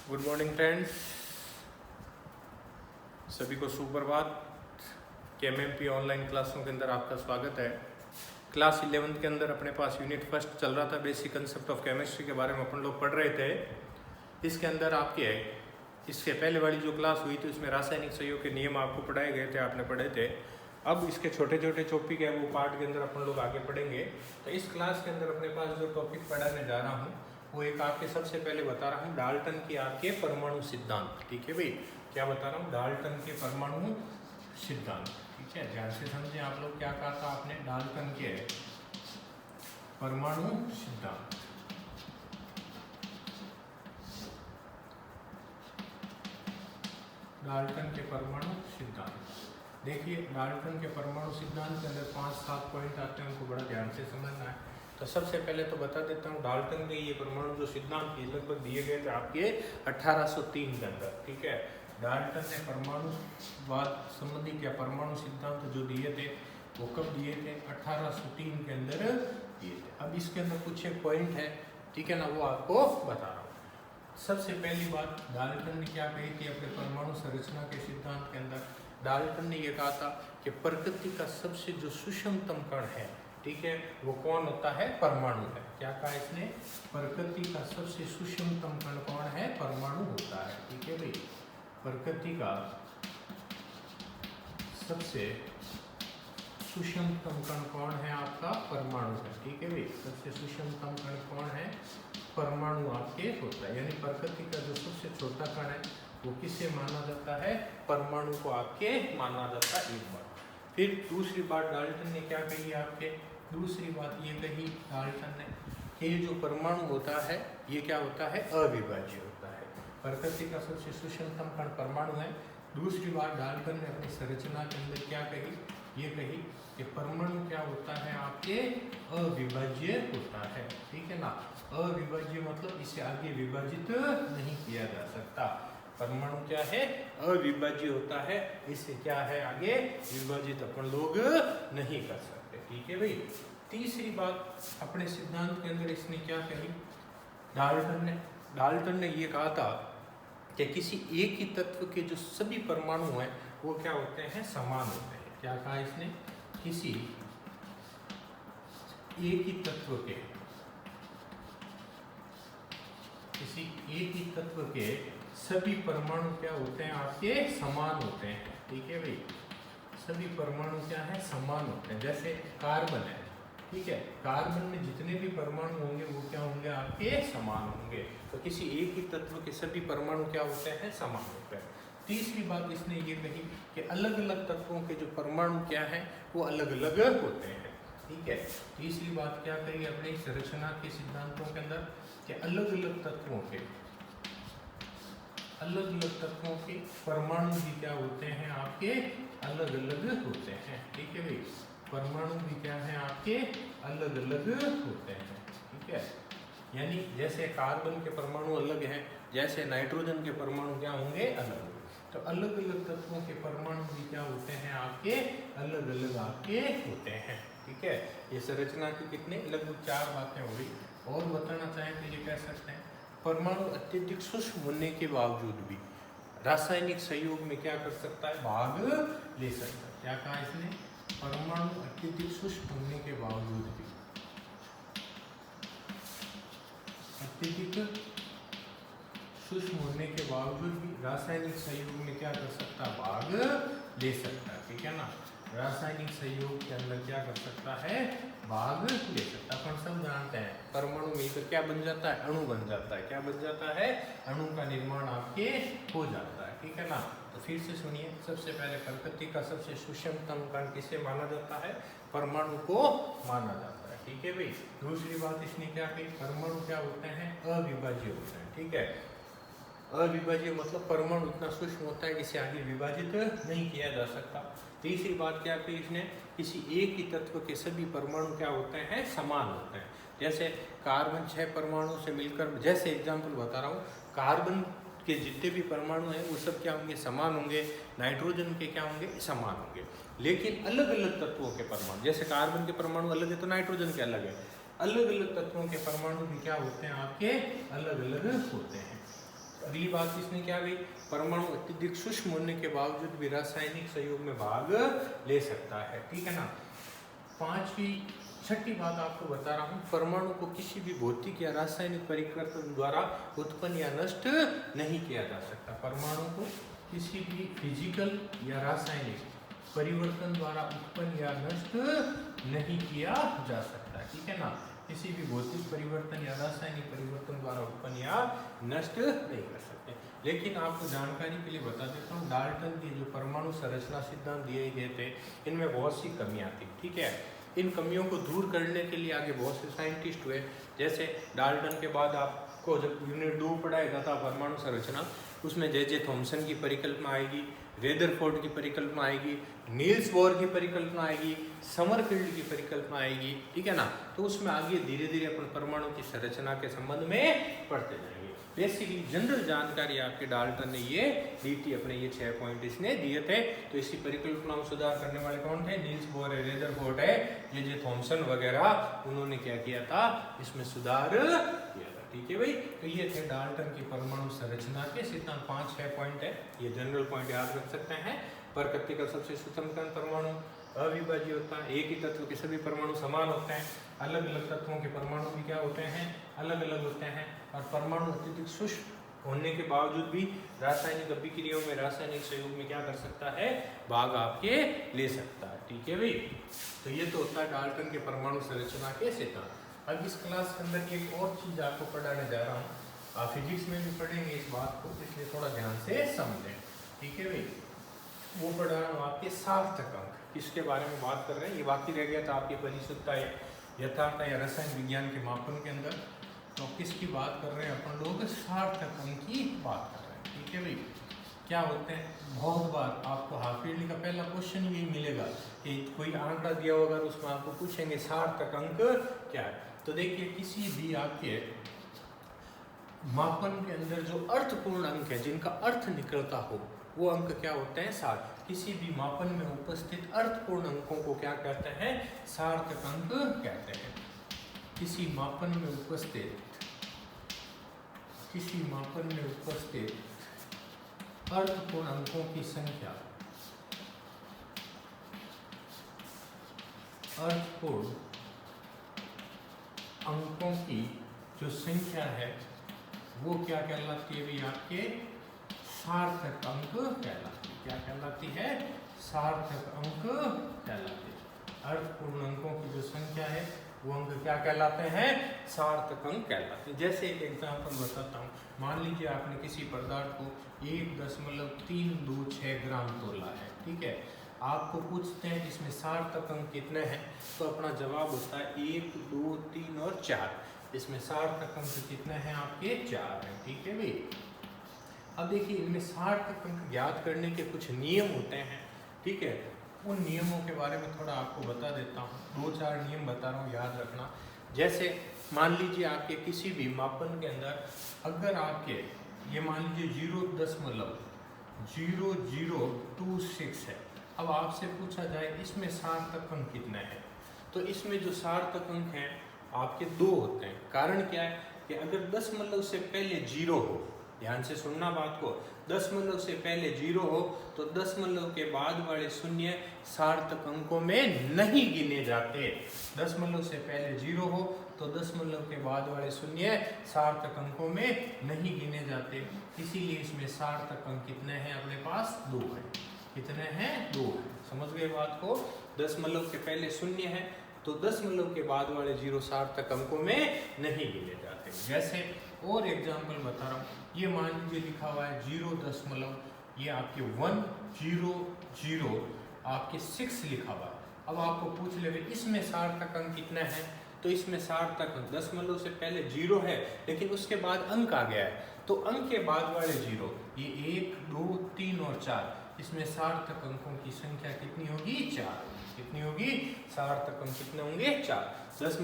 Good morning friends, सभी को सुप्रभात। केएमएमपी ऑनलाइन क्लासों के अंदर आपका स्वागत है। क्लास 11th के अंदर अपने पास यूनिट फर्स्ट चल रहा था, बेसिक कंसेप्ट ऑफ केमिस्ट्री के बारे में अपन लोग पढ़ रहे थे। इसके अंदर आपके इससे पहले वाली जो क्लास हुई थी उसमें रासायनिक संयोग के नियम आपको पढ़ाए गए थे, आपने पढ़े थे। अब इसके छोटे छोटे टॉपिक है वो पार्ट के अंदर अपन लोग आगे पढ़ेंगे। तो इस क्लास के अंदर अपने पास जो टॉपिक पढ़ाने जा रहा हूँ वो एक आपके सबसे पहले बता रहा हूँ डाल्टन की आपके परमाणु सिद्धांत। ठीक है भाई, क्या बता रहा हूँ? डाल्टन के परमाणु सिद्धांत। ठीक है, ध्यान से समझें आप लोग। क्या कहा था आपने? डाल्टन के परमाणु सिद्धांत। डाल्टन के परमाणु सिद्धांत। देखिए, डाल्टन के परमाणु सिद्धांत के अंदर 5-7 पॉइंट आते हैं, उनको बड़ा ध्यान से समझना है। तो सबसे पहले तो बता देता हूँ, डाल्टन के ये परमाणु जो सिद्धांत ये लगभग दिए गए थे आपके 1803 के अंदर। ठीक है, डाल्टन ने परमाणुवाद संबंधी क्या परमाणु सिद्धांत जो दिए थे वो कब दिए थे? 1803 के अंदर दिए थे। अब इसके अंदर कुछ एक पॉइंट है, ठीक है ना, वो आपको बता रहा हूँ। सबसे पहली बात, डाल्टन ने क्या कही थी अपने परमाणु संरचना के सिद्धांत के अंदर? डाल्टन ने यह कहा था कि प्रकृति का सबसे जो सूक्ष्मतम कण है, ठीक है, वो कौन होता है? परमाणु है। क्या कहा इसने? प्रकृति का सबसे सूक्ष्मतम कण कौन है? परमाणु होता है। ठीक है भाई, प्रकृति का सबसे सूक्ष्मतम कण कौन है? आपका परमाणु है। ठीक है भाई, सबसे सूक्ष्मतम कण कौन है? परमाणु आपके होता है। यानी प्रकृति का जो सबसे छोटा कण है वो किसे माना जाता है? परमाणु को आपके माना जाता है। एक बात। फिर दूसरी बात डाल्टन ने क्या कही आपके? दूसरी बात ये कही डाल्टन ने कि ये जो परमाणु होता है ये क्या होता है? अविभाज्य होता है। प्रकृति का सबसे सूक्ष्मतम कण परमाणु है। दूसरी बात डाल्टन ने अपनी संरचना के अंदर क्या कही? ये कही कि परमाणु क्या होता है? आपके अविभाज्य होता है। ठीक है ना, अविभाज्य मतलब इसे आगे विभाजित नहीं किया जा सकता। परमाणु क्या है? अविभाज्य होता है, इससे क्या है? आगे विभाजित अपन लोग नहीं कर सकते। ठीक है भाई। तीसरी बात अपने सिद्धांत के अंदर इसने क्या कही? डाल्टन ने ये कहा था कि किसी एक ही तत्व के जो सभी परमाणु हैं वो क्या होते हैं? समान होते हैं। क्या कहा इसने? किसी एक ही तत्व के सभी परमाणु क्या होते हैं? आपके समान होते हैं। ठीक है भाई, सभी परमाणु क्या है? समान होते हैं। जैसे कार्बन है, ठीक है, कार्बन में जितने भी परमाणु होंगे वो क्या होंगे? आपके समान होंगे। तो किसी एक ही तत्व के सभी परमाणु क्या होते हैं? समान होते हैं। तीसरी बात इसने ये कही कि अलग अलग तत्वों के जो परमाणु क्या है वो अलग अलग होते हैं। ठीक है, तीसरी बात क्या कही अपने संरचना के सिद्धांतों के अंदर कि अलग अलग तत्वों के परमाणु भी क्या होते हैं? आपके अलग अलग होते हैं। ठीक है भाई, परमाणु भी क्या है? आपके अलग अलग होते हैं। ठीक है, यानी जैसे कार्बन के परमाणु अलग हैं, जैसे नाइट्रोजन के परमाणु क्या होंगे? अलग। तो अलग अलग तत्वों के परमाणु भी क्या होते हैं? आपके अलग अलग आपके होते हैं। ठीक है, ये संरचना की कितने लगभग 4 बातें हो गई। और बताना चाहें तो ये कह सकते हैं परमाणु अत्यधिक सूक्ष्म होने के बावजूद भी रासायनिक सहयोग में क्या कर सकता है? भाग ले सकता है। क्या कहा इसने? परमाणु अत्यधिक सूक्ष्म होने के बावजूद भी रासायनिक सहयोग में क्या कर सकता है? भाग ले सकता है। ठीक है ना, रासायनिक सहयोग के अंदर क्या कर सकता है? भाग ले सकता है। अपन सब जानते हैं परमाणु मिलकर क्या बन जाता है? अणु बन जाता है। क्या बन जाता है? अणु का निर्माण आपके हो जाता है। ठीक है ना, तो फिर से सुनिए। सबसे पहले प्रकृति का सबसे सूक्ष्मतम कण किसे माना जाता है? परमाणु को माना जाता है। ठीक है भाई। दूसरी बात इसने क्या कही? परमाणु क्या होते हैं? अविभाज्य होते हैं। ठीक है, अविभाज्य मतलब परमाणु इतना सूक्ष्म होता है जिसे आगे विभाजित नहीं किया जा सकता। तीसरी बात क्या कही इसने? किसी एक ही तत्व के सभी परमाणु क्या होते हैं? समान होते हैं। जैसे कार्बन 6 परमाणु से मिलकर, जैसे एग्जाम्पल बता रहा हूँ, कार्बन के जितने भी परमाणु हैं वो सब क्या होंगे? समान होंगे। नाइट्रोजन के क्या होंगे? समान होंगे। लेकिन अलग अलग तत्वों के परमाणु, जैसे कार्बन के परमाणु अलग है तो नाइट्रोजन के अलग है, अलग अलग तत्वों के परमाणु भी क्या होते हैं? आपके अलग अलग होते हैं। अब अगली बात इसमें क्या गई, परमाणु अत्यधिक सूक्ष्म होने के बावजूद भी रासायनिक संयोग में भाग ले सकता है, ठीक है ना। छठी बात आपको बता रहा हूँ, परमाणु को किसी भी भौतिक या रासायनिक परिवर्तन द्वारा उत्पन्न या नष्ट नहीं किया जा सकता। परमाणु को किसी भी फिजिकल या रासायनिक परिवर्तन द्वारा उत्पन्न या नष्ट नहीं किया जा सकता, ठीक है ना। किसी भी भौतिक परिवर्तन या रासायनिक परिवर्तन द्वारा उत्पन्न या नष्ट नहीं कर सकते। लेकिन आपको जानकारी के लिए बता देता हूँ, डाल्टन के जो परमाणु संरचना सिद्धांत दिए गए थे, इनमें बहुत सी कमियां थी, ठीक है। इन कमियों को दूर करने के लिए आगे बहुत से साइंटिस्ट हुए। जैसे डाल्टन के बाद आपको जब यूनिट 2 पढ़ाया जाता परमाणु संरचना, उसमें जे थॉमसन की परिकल्पना आएगी, रेदरफोर्ड की परिकल्पना आएगी, नील्स बोर की परिकल्पना आएगी, समरफील्ड की परिकल्पना आएगी, ठीक है ना। तो उसमें आगे धीरे धीरे अपन परमाणु की संरचना के संबंध में पढ़ते जाएंगे। बेसिकली जनरल जानकारी आपके डाल्टन ने ये दी थी, अपने ये 6 पॉइंट इसने दिए थे। तो इसी परिकल्पना में सुधार करने वाले कौन थे, नील्स बोर है, रेदरफोर्ड है, जे थॉमसन वगैरह, उन्होंने क्या किया था, इसमें सुधार किया था, ठीक है भाई। तो ये थे डाल्टन की परमाणु संरचना के सिद्धांत। 5-6 पॉइंट है, ये जनरल पॉइंट याद रख सकते हैं। प्रकृति का सबसे सूक्ष्म कण परमाणु अविभाज्य होता है, एक ही तत्व के सभी परमाणु समान होते हैं, अलग अलग तत्वों के परमाणु भी क्या होते हैं, अलग अलग होते हैं। और परमाणु अत्यधिक सूक्ष्म होने के बावजूद भी रासायनिक अभिक्रियाओं में, रासायनिक संयोग में क्या कर सकता है, भाग आपके ले सकता है, ठीक है भाई। तो ये तो होता है डाल्टन के परमाणु संरचना के सिद्धांत। अब इस क्लास के अंदर एक और चीज आपको पढ़ाने जा रहा हूँ, आप फिजिक्स में भी पढ़ेंगे इस बात को, इसलिए थोड़ा ध्यान से समझें, ठीक है भाई। वो पढ़ा रहा हूँ आपके सार्थक अंक, किसके बारे में बात कर रहे हैं, ये बाकी रह गया था आपकी परिशुद्धता यथार्थ या रसायन विज्ञान के मापन के अंदर। तो किसकी बात कर रहे हैं अपन लोग, सार्थक अंक की बात कर रहे हैं, ठीक है भाई। क्या होते हैं, बहुत बार आपको हाफ ईयरली का पहला क्वेश्चन यही मिलेगा कि कोई आंकड़ा दिया होगा, उसमें आपको पूछेंगे सार्थक अंक क्या है। तो देखिए, किसी भी आपके मापन के अंदर जो अर्थपूर्ण अंक है, जिनका अर्थ निकलता हो, वो अंक क्या होते हैं, सार्थक। किसी भी मापन में उपस्थित अर्थपूर्ण अंकों को क्या कहते हैं, सार्थक अंक कहते हैं। किसी मापन में उपस्थित अर्थपूर्ण अंकों की संख्या, अर्थपूर्ण अंकों की जो संख्या है, वो क्या कहलाती है भाई, आपके सार्थक अंक कहलाती है। क्या कहलाती है, सार्थक अंक कहलाती है। अर्थपूर्ण अंकों की जो संख्या है, वो अंक क्या कहलाते हैं, सार्थक अंक कहलाते हैं। जैसे एक एग्जांपल बताता हूँ, मान लीजिए आपने किसी पदार्थ को 1.326 ग्राम तोला है, ठीक है। आपको पूछते हैं इसमें सार्थक अंक कितने हैं, तो अपना जवाब होता है 1, 2, 3 और 4। इसमें सार्थक अंक कितने हैं आपके, 4 हैं, ठीक है भाई। अब देखिए, इनमें सार्थक अंक ज्ञात करने के कुछ नियम होते हैं, ठीक है। उन नियमों के बारे में थोड़ा आपको बता देता हूँ, 2-4 नियम बता रहा हूँ, याद रखना। जैसे मान लीजिए आपके किसी भी मापन के अंदर अगर आपके ये मान लीजिए 0.0026 है, अब आपसे पूछा जाए इसमें सार्थक अंक कितने हैं, तो इसमें जो सार्थक अंक हैं आपके 2 होते हैं। कारण क्या है कि अगर 10 से पहले 0 हो, ध्यान से सुनना बात को, 10 से पहले 0 हो तो 10 के बाद वाले शून्य सार्थक अंकों में नहीं गिने जाते। 10 से पहले 0 हो तो 10 के बाद वाले शून्य सार्थक अंकों में नहीं गिने जाते। इसीलिए इसमें सार्थक अंक कितने हैं अपने पास, 2 हैं। कितने हैं, 2 हैं। समझ गए बात को। 10 के पहले शून्य है तो 10 के बाद वाले 0 सार्थक अंकों में नहीं गिने जाते। जैसे और एग्जाम्पल बता रहा हूँ, ये मान लीजिए लिखा हुआ है 0 ये आपके 100 आपके 6 लिखा हुआ है। अब आपको पूछ ले इसमें सार्थक अंक कितने हैं, तो इसमें सार्थक अंक 10 से पहले 0 है, लेकिन उसके बाद अंक आ गया है, तो अंक के बाद वाले 0 ये 1, 2, 3 और 4, इसमें सार्थक अंकों की संख्या कितनी होगी, 4। कितनी होगी, सार्थक अंक कितने होंगे, 4। 10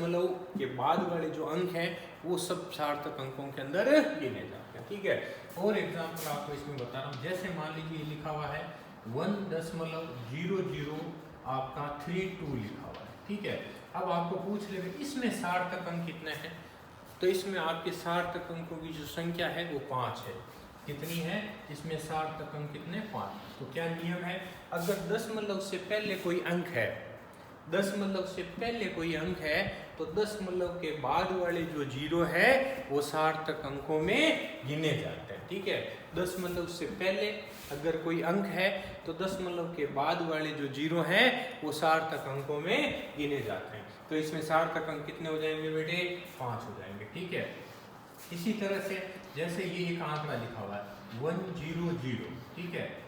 के बाद वाले जो अंक हैं वो सब सार्थक अंकों के अंदर गिने जाते हैं, ठीक है। और एग्जाम्पल आपको इसमें बता रहा हूँ, जैसे मान लीजिए लिखा हुआ है 1.00 आपका 32 लिखा हुआ है, ठीक है। अब आपको पूछ ले इसमें सार्थक अंक कितने हैं, तो इसमें आपके सार्थक अंकों की जो संख्या है वो 5 है। कितनी है, इसमें सार्थक अंक कितने 5। तो क्या नियम है, अगर दशमलव से पहले कोई अंक है, दशमलव से पहले कोई अंक है तो दशमलव के बाद वाले जो जीरो है वो सार्थक अंकों में गिने जाते हैं। ठीक है, दशमलव से पहले अगर कोई अंक है तो दशमलव के बाद वाले जो जीरो हैं वो सार्थक अंकों में गिने जाते हैं। तो इसमें सार्थक अंक कितने हो जाएंगे बेटे, 5 हो जाएंगे। ठीक है, इसी तरह से जैसे ये एक आंकड़ा लिखा हुआ है 100, ठीक है,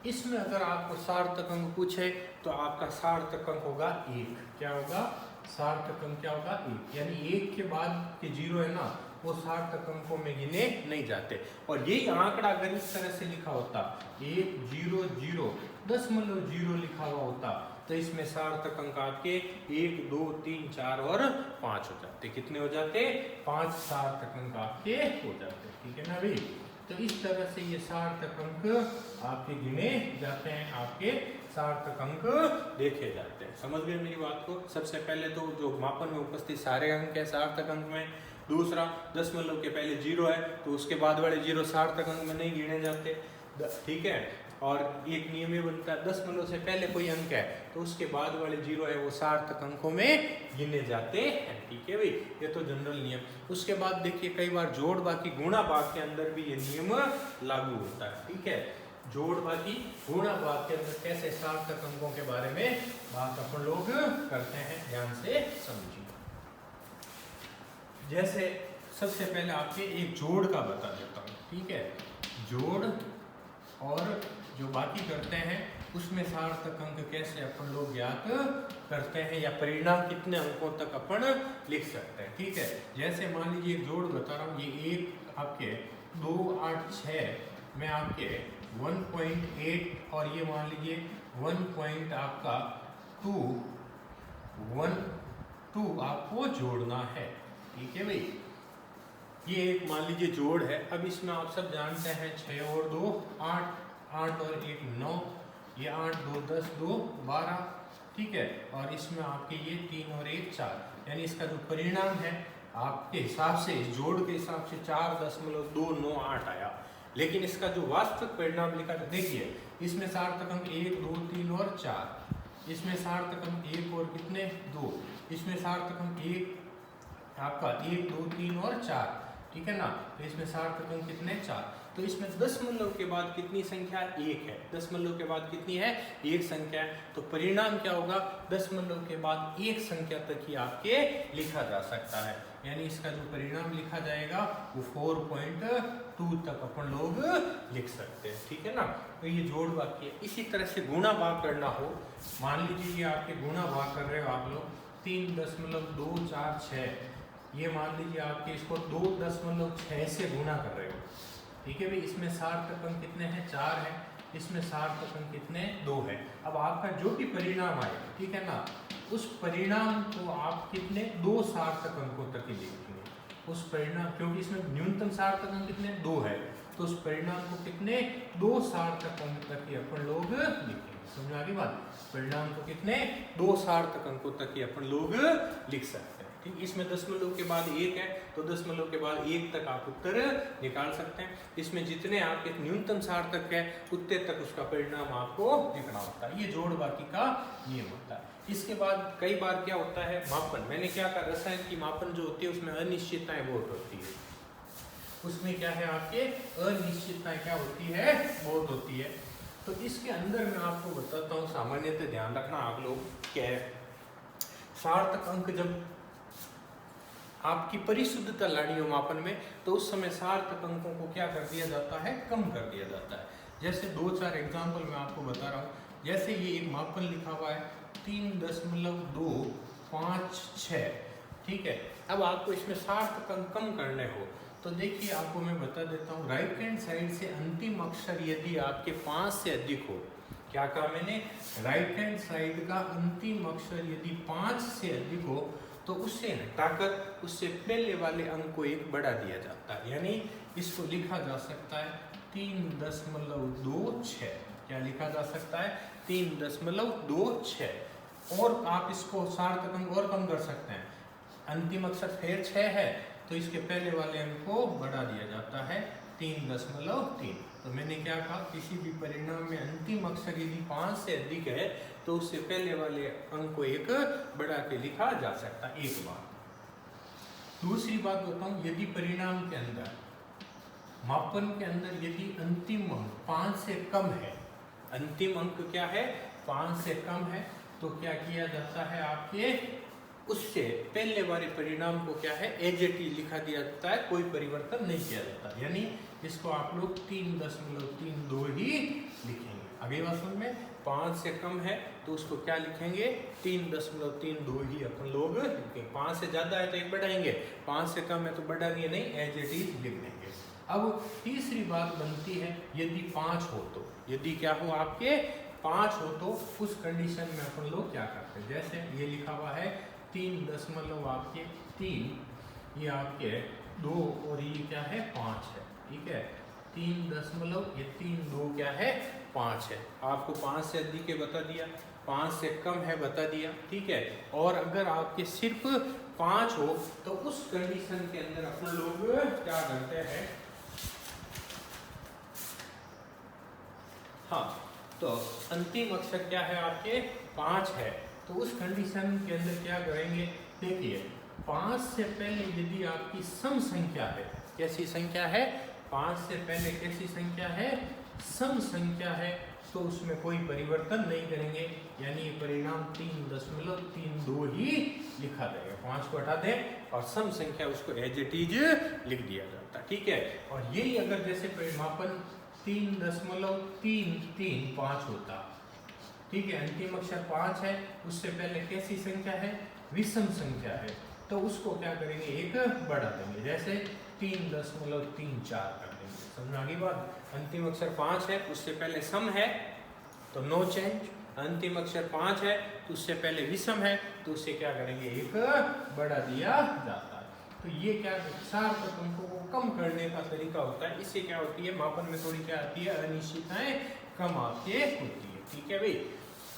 इसमें अगर आपको सार्थक अंक पूछे तो आपका सार्थक अंक होगा 1। क्या होगा, सार्थक अंक क्या होगा 1, यानी 1 के बाद के जीरो है ना वो सार्थक अंकों में गिने नहीं जाते। और यही आंकड़ा अगर इस तरह से लिखा होता 100 दशमलव 0 लिखा हुआ होता तो इसमें सार्थक अंक आपके 1 2 3 4 और 5 हो जाते। कितने हो जाते, 5 सार्थक अंक आपके हो जाते। ठीक है ना भाई, तो इस तरह से ये सार्थक अंक आपके गिने जाते हैं, आपके सार्थक अंक देखे जाते हैं। समझ गए मेरी बात को। सबसे पहले तो जो मापन में उपस्थित सारे अंक है सार्थक अंक में, दूसरा दशमलव के पहले जीरो है तो उसके बाद वाले जीरो सार्थक अंक में नहीं गिने जाते। ठीक है, और एक नियम ये बनता है दशमलव से पहले कोई अंक है तो उसके बाद वाले जीरो है वो सार्थक अंकों में गिने जाते हैं। ठीक है भाई, ये तो जनरल नियम। उसके बाद देखिए कई बार जोड़ बाकी गुणा भाग के अंदर भी ये नियम लागू होता है। ठीक है, जोड़ बाकी गुणा भाग के अंदर कैसे सार्थक अंकों के बारे में बात अपन लोग करते हैं, ध्यान से समझिए। जैसे सबसे पहले आपके एक जोड़ का बता देता हूँ। ठीक है, जोड़ और जो बाकी करते हैं उसमें सार्थक अंक कैसे अपन लोग ज्ञात करते हैं या परिणाम कितने अंकों तक अपन लिख सकते हैं। ठीक है, जैसे मान लीजिए जोड़ बता रहा हूँ, ये एक आपके 2 8 6 में आपके 1.8 और ये मान लीजिए 1 आपका 2 आपको जोड़ना है। ठीक है भाई, ये एक मान लीजिए जोड़ है। अब इसमें आप सब जानते हैं 6 और 2 8, 8 और 1 9, ये 8 2 10 2 12। ठीक है, और इसमें आपके ये 3 और 1 4, यानी इसका जो परिणाम है आपके हिसाब से इस जोड़ के हिसाब से 4.298 आया। लेकिन इसका जो वास्तविक परिणाम लिखा था देखिए, इसमें सार्थक अंक 1 2 3 और 4, इसमें सार्थक अंक 1 और कितने 2, इसमें सार्थक अंक 1 आपका 1 2 3 और 4। ठीक है ना, तो इसमें सार्थक अंक कितने 4। तो इसमें दशमलव के बाद कितनी संख्या 1 है, दशमलव के बाद कितनी है 1 संख्या है। तो परिणाम क्या होगा, दशमलव के बाद 1 संख्या तक ही आपके लिखा जा सकता है, यानी इसका जो परिणाम लिखा जाएगा वो 4.2 तक अपन लोग लिख सकते हैं। ठीक है ना, तो ये जोड़ वाक्य है। इसी तरह से गुणा भाग करना हो, मान लीजिए ये आपके गुणा भाग कर रहे हो आप लोग 3.246, ये मान लीजिए आपके इसको 2.6 से गुणा कर रहे हो। ठीक है भाई, इसमें सार्थक अंक कितने हैं 4 है, इसमें सार्थक अंक कितने 2 है। अब आपका जो भी परिणाम आए, ठीक है ना, उस परिणाम को आप कितने 2 सार्थक अंकों तक ही लिखेंगे। उस परिणाम, क्योंकि इसमें न्यूनतम सार्थक अंक कितने 2 है, तो उस परिणाम को कितने 2 सार्थक अंक तक ही अपन लोग लिखेंगे। समझ आ गई बात, परिणाम को कितने 2 सार्थक अंकों तक ही अपन लोग लिख सकते हैं। ठीक, इसमें दशमलव के बाद 1 है तो दशमलव के बाद 1 तक आप उत्तर निकाल सकते हैं। इसमें जितने आपके न्यूनतम सार्थक है उतने तक उसका परिणाम आपको लिखना होता है। ये जोड़ बाकी का नियम होता है। इसके बाद कई बार क्या होता है मापन, मैंने क्या कहा, रसायन की मापन जो होती है उसमें अनिश्चितताएं बहुत होती है। उसमें क्या है आपके अनिश्चितताएं क्या होती है, बहुत होती है। तो इसके अंदर मैं आपको बताता हूँ, सामान्यतः ध्यान रखना आप लोग, क्या है सार्थक अंक जब आपकी परिशुद्धता लानी हो मापन में तो उस समय सार्थक अंकों को क्या कर दिया जाता है, कम कर दिया जाता है। जैसे 2-4 एग्जाम्पल मैं आपको बता रहा हूँ। जैसे ये एक मापन लिखा हुआ है 3.256, ठीक है। अब आपको इसमें सार्थक अंक कम करने हो तो देखिए आपको मैं बता देता हूँ, राइट हैंड साइड से अंतिम अक्षर यदि आपके 5 से अधिक हो, क्या कहा मैंने, राइट हैंड साइड का अंतिम अक्षर यदि 5 से अधिक हो तो उससे हटाकर उससे पहले वाले अंक को एक बढ़ा दिया जाता है, यानी इसको लिखा जा सकता है 3.26। क्या लिखा जा सकता है 3.26। और आप इसको सार्थक अंक और कम कर सकते हैं, अंतिम अक्षर फिर 6 है तो इसके पहले वाले अंक को बढ़ा दिया जाता है 3.3। तो मैंने क्या कहा, किसी भी परिणाम में अंतिम अक्षर यदि 5 से अधिक है तो उससे पहले वाले अंक को एक बढ़ा के लिखा जा सकता है। एक बात। दूसरी बात बताऊं, यदि परिणाम के अंदर, मापन के अंदर यदि अंतिम अंक 5 से कम है, अंतिम अंक क्या है 5 से कम है, तो क्या किया जाता है, आपके उससे पहले वाले परिणाम को क्या है एज इट इज लिखा दिया जाता है, कोई परिवर्तन नहीं किया जाता। यानी इसको आप लोग 3.32 ही लिखेंगे। आगे बात समझ में, 5 से कम है तो उसको क्या लिखेंगे 3.32 ही अपन लोग लिखेंगे। 5 से ज्यादा है तो एक बढ़ाएंगे, 5 से कम है तो बढ़ाएंगे नहीं, एज इट इज लिख देंगे। अब तीसरी बात बनती है, यदि 5 हो तो, यदि क्या हो आपके 5 हो तो उस कंडीशन में अपन लोग क्या करते हैं, जैसे ये लिखा हुआ है 3.3, ये आपके 2 और ये क्या है 5 है, ठीक है। 3.2 क्या है 5 है। आपको 5 से अधिक है बता दिया, 5 से कम है बता दिया, ठीक है। और अगर आपके सिर्फ 5 हो तो उस कंडीशन के अंदर अपन लोग क्या करते हैं, हाँ, तो अंतिम अक्षर क्या है आपके 5 है, तो उस कंडीशन के अंदर क्या करेंगे, देखिए 5 से पहले यदि आपकी सम संख्या है, कैसी संख्या है, 5 से पहले कैसी संख्या है, सम संख्या है, तो उसमें कोई परिवर्तन नहीं करेंगे, यानी ये परिणाम 3.32 ही लिखा जाएगा। 5 को हटा दें और सम संख्या उसको एज इट इज लिख दिया जाता है, ठीक है। और यही अगर जैसे परिमापन 3.335 होता, ठीक है, अंतिम अक्षर 5 है, उससे पहले कैसी संख्या है, विषम संख्या है, तो उसको क्या करेंगे एक बढ़ा देंगे, जैसे 3.34 कर देंगे। समझ आ गई बात। अंतिम अक्षर 5 है, उससे पहले सम है तो नो चेंज, अंतिम अक्षर 5 है तो उससे पहले विषम है तो उससे क्या करेंगे एक बढ़ा दिया जाता है। तो ये क्या सार्थक अंकों को कम करने का तरीका होता है। इससे क्या होती है, मापन में थोड़ी क्या आती है, अनिश्चितताएं कम आपके होती है, ठीक है भाई।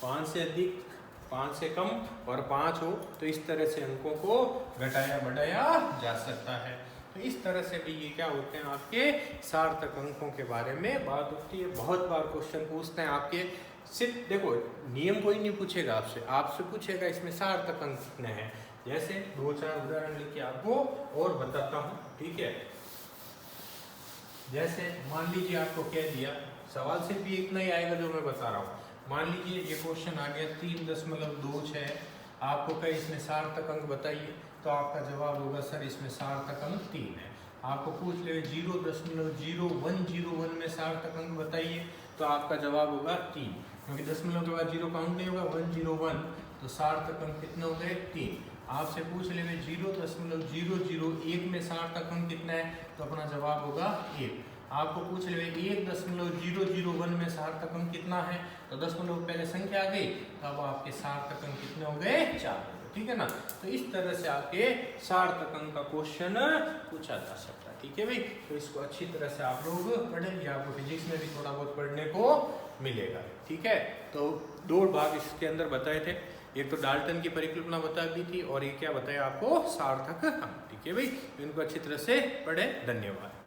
5 से अधिक, 5 से कम और 5 हो तो इस तरह से अंकों को घटाया बढ़ाया जा सकता है। तो इस तरह से भी ये क्या होते हैं आपके सार्थक अंकों के बारे में बात होती है। बहुत बार क्वेश्चन पूछते हैं आपके, सिर्फ देखो नियम कोई नहीं पूछेगा आपसे, आपसे पूछेगा इसमें सार्थक अंक कितने हैं। जैसे 2-4 उदाहरण लेके आपको और बताता हूँ, ठीक है। जैसे मान लीजिए आपको कह दिया, सवाल सिर्फ भी इतना ही आएगा जो मैं बता रहा हूँ। मान लीजिए ये क्वेश्चन आ गया 3.26, आपको कहे इसमें सार्थक अंक बताइए, तो आपका जवाब होगा सर इसमें सार्थक अंक 3 है। आपको पूछ ले 0.0101 में सार्थक अंक बताइए, तो आपका जवाब होगा 3, क्योंकि दशमलव के बाद 0 काउंट नहीं होगा, 101, तो सार्थक अंक कितने हो गए 3। आपसे पूछ ले 0.001 में सार्थक अंक कितना है, तो अपना जवाब होगा 1। आपको पूछ ले 1.001 में सार्थक अंक कितना है, तो दशमलव पहले संख्या आ गई, तब आपके सार्थक अंक कितने हो गए 4, ठीक है ना। तो इस तरह से आपके सार्थक अंक का क्वेश्चन पूछा जा सकता है, ठीक है भाई। तो इसको अच्छी तरह से आप लोग पढ़ेंगे, आपको फिजिक्स में भी थोड़ा बहुत पढ़ने को मिलेगा, ठीक है। तो 2 भाग इसके अंदर बताए थे, एक तो डाल्टन की परिकल्पना बता दी थी और ये क्या बताया आपको सार्थक अंक, ठीक है भाई। इनको अच्छी तरह से पढ़े। धन्यवाद।